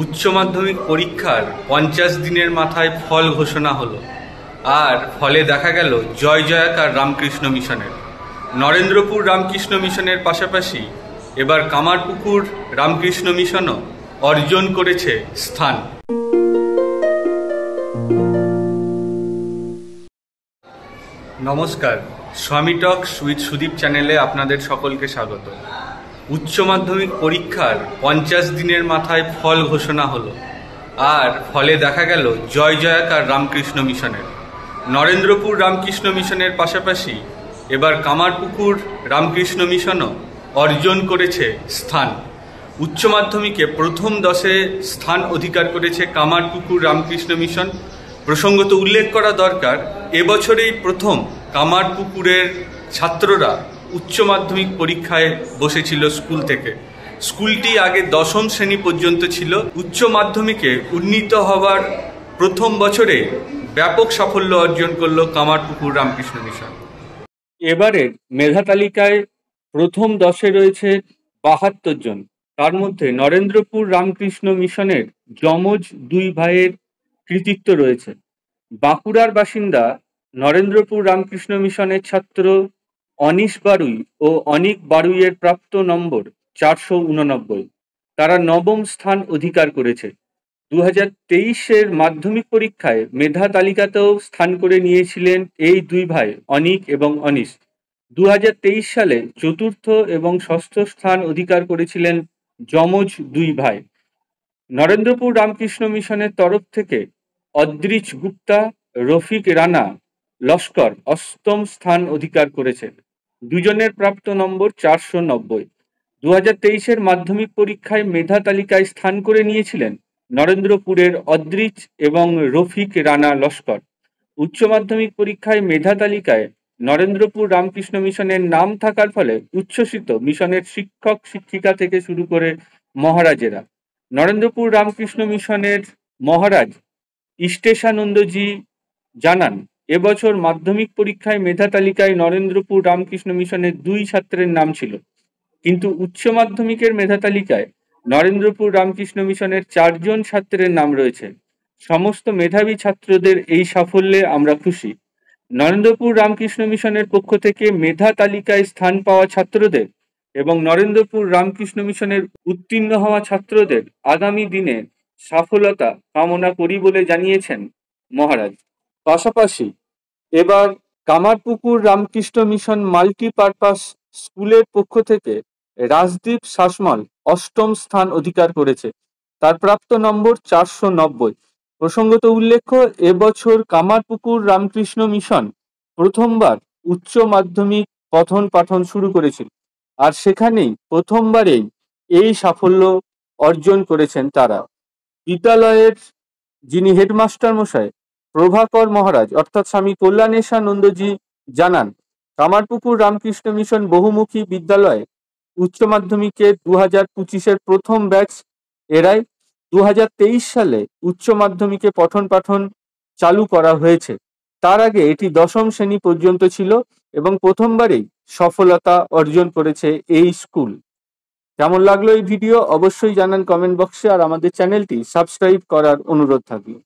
উচ্চ মাধ্যমিক পরীক্ষার 50 দিনের মাথায় ফল ঘোষণা হলো। আর ফলে দেখা গেল জয় জয়াকার রামকৃষ্ণ মিশনের। নরেন্দ্রপুর রামকৃষ্ণ মিশনের পাশাপাশি এবার কামারপুকুর রামকৃষ্ণ মিশনও অর্জন করেছে স্থান। নমস্কার, স্বামী টক্স উইথ সুদীপ চ্যানেলে আপনাদের সকলকে স্বাগত। উচ্চ মাধ্যমিক পরীক্ষার 50 দিনের মাথায় ফল ঘোষণা হলো। আর ফলে দেখা গেল জয় জয়াকার রামকৃষ্ণ মিশনের। নরেন্দ্রপুর রামকৃষ্ণ মিশনের পাশাপাশি এবার কামারপুকুর রামকৃষ্ণ মিশনও অর্জন করেছে স্থান। উচ্চ মাধ্যমিকে প্রথম 10-এ স্থান অধিকার করেছে কামারপুকুর রামকৃষ্ণ মিশন। প্রসঙ্গত উল্লেখ করা দরকার, এবছরেই প্রথম কামারপুকুরের ছাত্ররা উচ্চ মাধ্যমিক পরীক্ষায় বসেছিল স্কুল থেকে। স্কুলটি আগে 10ম শ্রেণী পর্যন্ত ছিল। উচ্চ মাধ্যমিকে উন্নীত হওয়ার প্রথম বছরে ব্যাপক সাফল্য অর্জন করল কামারপুকুর রামকৃষ্ণ মিশন। এবারের মেধা তালিকায় প্রথম 10-এ রয়েছে 72 জন। তার মধ্যে নরেন্দ্রপুর রামকৃষ্ণ মিশনের যমজ 2 ভাইয়ের কৃতিত্ব রয়েছে। বাঁকুড়ার বাসিন্দা নরেন্দ্রপুর রামকৃষ্ণ মিশনের ছাত্র অনিশ বারুই ও অনিক বারুইয়ের প্রাপ্ত নম্বর 489। তারা 9ম স্থান অধিকার করেছে। 2023-এর মাধ্যমিক পরীক্ষায় মেধা তালিকাতেও স্থান করে নিয়েছিলেন এই 2 ভাই অনিক এবং অনিশ। 2023 সালে 4র্থ এবং 6ষ্ঠ স্থান অধিকার করেছিলেন যমজ 2 ভাই। নরেন্দ্রপুর রামকৃষ্ণ মিশনের তরফ থেকে অদ্রিজ গুপ্তা, রফিক রানা লস্কর 8ম স্থান অধিকার করেছেন। দুজনের প্রাপ্ত নম্বর 490। 2023-এর মাধ্যমিক পরীক্ষায় মেধা তালিকায় স্থান করে নিয়েছিলেন নরেন্দ্রপুরের অদ্রিজ এবং রফিক রানা লস্কর। উচ্চ মাধ্যমিক পরীক্ষায় মেধা তালিকায় নরেন্দ্রপুর রামকৃষ্ণ মিশনের নাম থাকার ফলে উচ্ছ্বসিত মিশনের শিক্ষক শিক্ষিকা থেকে শুরু করে মহারাজেরা। নরেন্দ্রপুর রামকৃষ্ণ মিশনের মহারাজ ইষ্টেশানন্দজি জানান, এবছর মাধ্যমিক পরীক্ষায় মেধা তালিকায় নরেন্দ্রপুর রামকৃষ্ণ মিশনের 2 ছাত্রের নাম ছিল, কিন্তু উচ্চ মাধ্যমিকের মেধা তালিকায় নরেন্দ্রপুর রামকৃষ্ণ মিশনের 4 জন ছাত্রের নাম রয়েছে। সমস্ত মেধাবী ছাত্রদের এই সাফল্যে আমরা খুশি। নরেন্দ্রপুর রামকৃষ্ণ মিশনের পক্ষ থেকে মেধা তালিকায় স্থান পাওয়া ছাত্রদের এবং নরেন্দ্রপুর রামকৃষ্ণ মিশনের উত্তীর্ণ হওয়া ছাত্রদের আগামী দিনে সফলতা কামনা করি বলে জানিয়েছেন মহারাজ। পাশাপাশি এবার কামারপুকুর রামকৃষ্ণ মিশন মাল্টিপারপাস স্কুলের পক্ষ থেকে রাজদীপ শাসমল 8ম স্থান অধিকার করেছে। তার প্রাপ্ত নম্বর 490। প্রসঙ্গত উল্লেখ্য, এবছর কামারপুকুর রামকৃষ্ণ মিশন প্রথমবার উচ্চ মাধ্যমিক পঠন পাঠন শুরু করেছিল, আর সেখানেই প্রথমবারেই এই সাফল্য অর্জন করেছেন তারা। বিদ্যালয়ের যিনি হেডমাস্টার মশাই প্রভাকর মহারাজ অর্থাৎ স্বামী কল্যাণেশানন্দজি জানান, কামারপুকুর রামকৃষ্ণ মিশন বহুমুখী বিদ্যালয়ে উচ্চ মাধ্যমিকে 2025-এর প্রথম ব্যাচ এরাই। 2023 সালে উচ্চ মাধ্যমিকে পঠন পাঠন চালু করা হয়েছে। তার আগে এটি 10ম শ্রেণী পর্যন্ত ছিল এবং প্রথমবারেই সফলতা অর্জন করেছে এই স্কুল। কেমন লাগলো এই ভিডিও অবশ্যই জানান কমেন্ট বক্সে, আর আমাদের চ্যানেলটি সাবস্ক্রাইব করার অনুরোধ থাকলো।